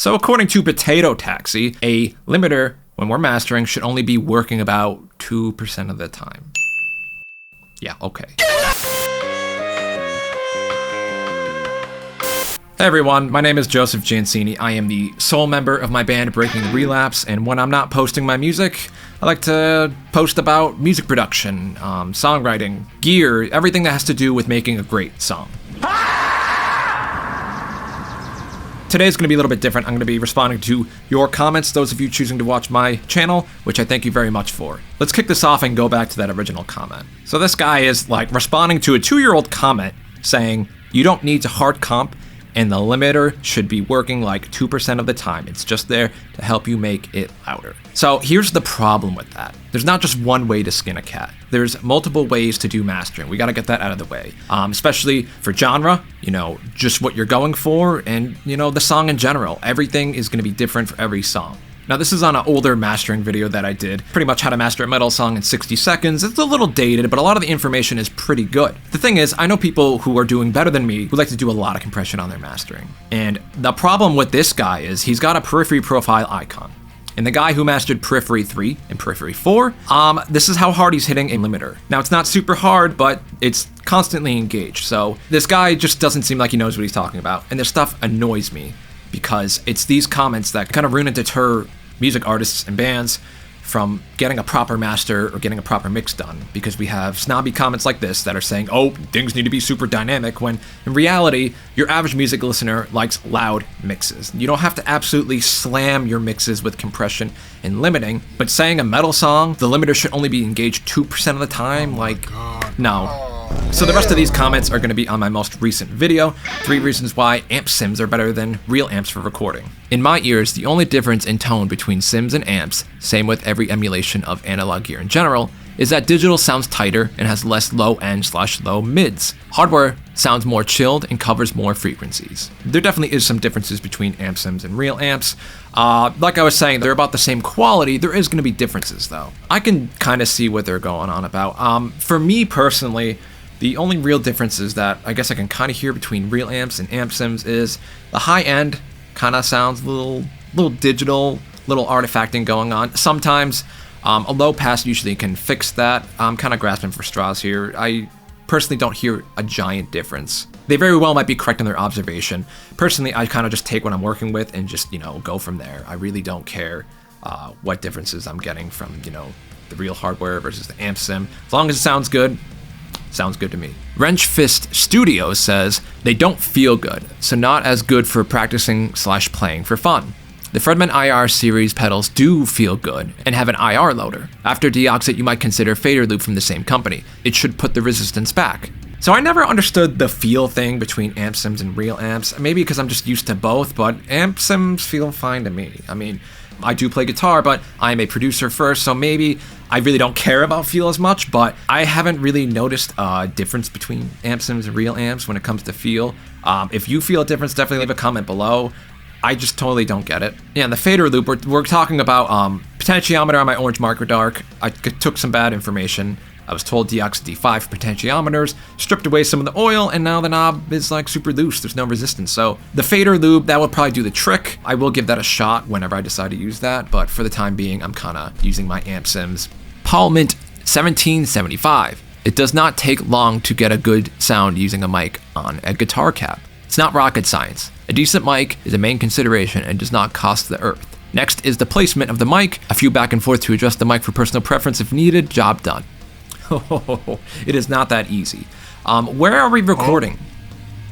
So according to Potato Taxi, a limiter when we're mastering should only be working about 2% of the time. Yeah, okay. Hey everyone, my name is Joseph Jansini. I am the sole member of my band Breaking the Relapse, and when I'm not posting my music, I like to post about music production, songwriting, gear, everything that has to do with making a great song. Today's going to be a little bit different. I'm going to be responding to your comments, those of you choosing to watch my channel, which I thank you very much for. Let's kick this off and go back to that original comment. So this guy is like responding to a 2-year-old comment saying, you don't need to hard comp, and the limiter should be working like 2% of the time. It's just there to help you make it louder. So here's the problem with that. There's not just one way to skin a cat. There's multiple ways to do mastering. We gotta get that out of the way. Especially for genre, just what you're going for, and the song in general. Everything is gonna be different for every song. Now this is on an older mastering video that I did, pretty much how to master a metal song in 60 seconds. It's a little dated, but a lot of the information is pretty good. The thing is, I know people who are doing better than me who like to do a lot of compression on their mastering. And the problem with this guy is he's got a periphery profile icon. And the guy who mastered Periphery 3 and Periphery 4, this is how hard he's hitting a limiter. Now it's not super hard, but it's constantly engaged. So this guy just doesn't seem like he knows what he's talking about. And this stuff annoys me, because it's these comments that kind of ruin and deter music artists and bands from getting a proper master or getting a proper mix done, because we have snobby comments like this that are saying, oh, things need to be super dynamic, when in reality, your average music listener likes loud mixes. You don't have to absolutely slam your mixes with compression and limiting, but saying a metal song, the limiter should only be engaged 2% of the time, no. So the rest of these comments are going to be on my most recent video, 3 reasons why amp sims are better than real amps for recording. In my ears, the only difference in tone between sims and amps, same with every emulation of analog gear in general, is that digital sounds tighter and has less low end/low mids. Hardware sounds more chilled and covers more frequencies. There definitely is some differences between amp sims and real amps. Like I was saying, they're about the same quality. There is going to be differences though. I can kind of see what they're going on about. For me personally, the only real differences that I guess I can kind of hear between real amps and amp sims is the high end kind of sounds a little digital, little artifacting going on. Sometimes a low pass usually can fix that. I'm kind of grasping for straws here. I personally don't hear a giant difference. They very well might be correct in their observation. Personally, I kind of just take what I'm working with and just, go from there. I really don't care what differences I'm getting from, the real hardware versus the amp sim. As long as it sounds good to me. Wrench Fist Studios says, they don't feel good, so not as good for practicing/playing for fun. The Fredman IR series pedals do feel good and have an IR loader. After Deoxit, you might consider Fader Loop from the same company. It should put the resistance back. So I never understood the feel thing between amp sims and real amps. Maybe because I'm just used to both, but amp sims feel fine to me. I mean, I do play guitar, but I'm a producer first, so maybe I really don't care about feel as much, but I haven't really noticed a difference between amp sims and real amps when it comes to feel. If you feel a difference, definitely leave a comment below. I just totally don't get it. Yeah, and the fader loop, we're talking about potentiometer on my Orange Marker Dark. I took some bad information. I was told Deoxit D5 for potentiometers, stripped away some of the oil, and now the knob is like super loose. There's no resistance. So the fader loop, that will probably do the trick. I will give that a shot whenever I decide to use that, but for the time being, I'm kind of using my amp sims. Paul Mint 1775. It does not take long to get a good sound using a mic on a guitar cab. It's not rocket science. A decent mic is a main consideration and does not cost the earth. Next is the placement of the mic. A few back and forth to adjust the mic for personal preference if needed. Job done. It is not that easy. Where are we recording?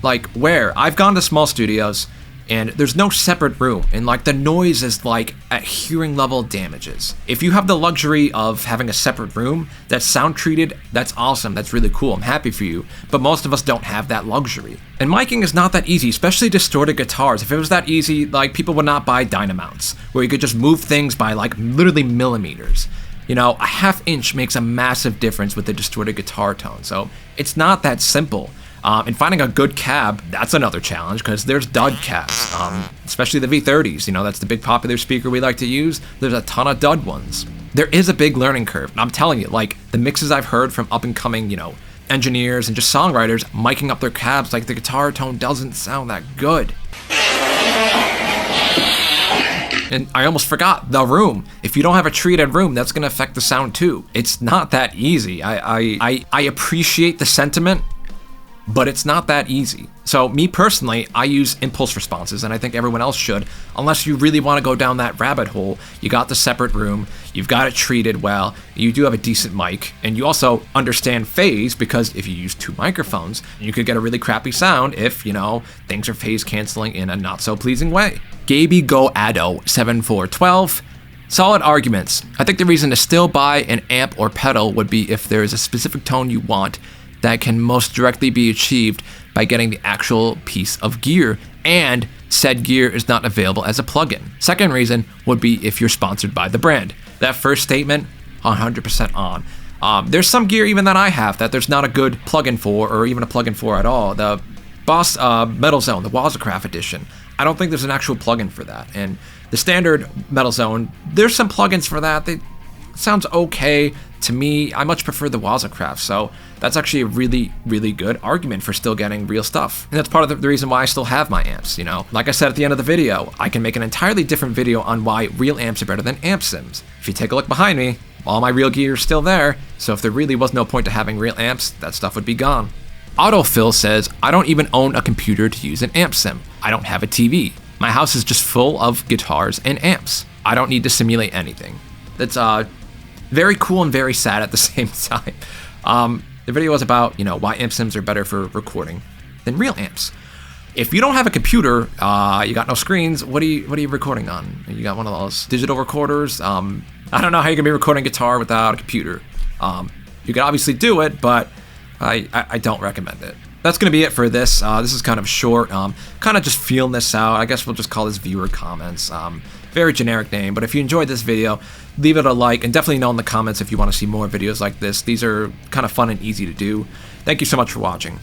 Like, where? I've gone to small studios, and there's no separate room, and like the noise is like at hearing level damages. If you have the luxury of having a separate room that's sound treated, that's awesome. That's really cool. I'm happy for you. But most of us don't have that luxury. And miking is not that easy, especially distorted guitars. If it was that easy, like, people would not buy Dynamounts, where you could just move things by like literally millimeters. A ½ inch makes a massive difference with the distorted guitar tone. So it's not that simple. And finding a good cab, that's another challenge, because there's dud cabs, especially the V30s. That's the big popular speaker we like to use. There's a ton of dud ones. There is a big learning curve. And I'm telling you, like, the mixes I've heard from up and coming, engineers and just songwriters miking up their cabs, like, the guitar tone doesn't sound that good. And I almost forgot the room. If you don't have a treated room, that's going to affect the sound too. It's not that easy. I appreciate the sentiment, but it's not that easy. So me personally, I use impulse responses, and I think everyone else should, unless you really want to go down that rabbit hole. You got the separate room, you've got it treated well, you do have a decent mic, and you also understand phase, because if you use 2 microphones, you could get a really crappy sound if, you know, things are phase canceling in a not so pleasing way. Gaby Go Addo 7412. Solid arguments. I think the reason to still buy an amp or pedal would be if there is a specific tone you want that can most directly be achieved by getting the actual piece of gear, and said gear is not available as a plugin. Second reason would be if you're sponsored by the brand. That first statement, 100% on. There's some gear even that I have that there's not a good plugin for, or even a plugin for at all. The Boss Metal Zone, the Wazacraft edition, I don't think there's an actual plugin for that. And the standard Metal Zone, there's some plugins for that. They sounds okay to me. I much prefer the Wazacraft, so that's actually a really, really good argument for still getting real stuff. And that's part of the reason why I still have my amps, you know? Like I said at the end of the video, I can make an entirely different video on why real amps are better than amp sims. If you take a look behind me, all my real gear is still there, so if there really was no point to having real amps, that stuff would be gone. Autofill says, I don't even own a computer to use an amp sim. I don't have a TV. My house is just full of guitars and amps. I don't need to simulate anything. That's very cool and very sad at the same time. The video was about, you know, why amp sims are better for recording than real amps. If you don't have a computer, you got no screens, what are you recording on? You got one of those digital recorders? I don't know how you can be recording guitar without a computer. You can obviously do it, but I don't recommend it. That's going to be it for this. This is kind of short, kind of just feeling this out. I guess we'll just call this viewer comments. Very generic name, but if you enjoyed this video, leave it a like, and definitely know in the comments if you want to see more videos like this. These are kind of fun and easy to do. Thank you so much for watching.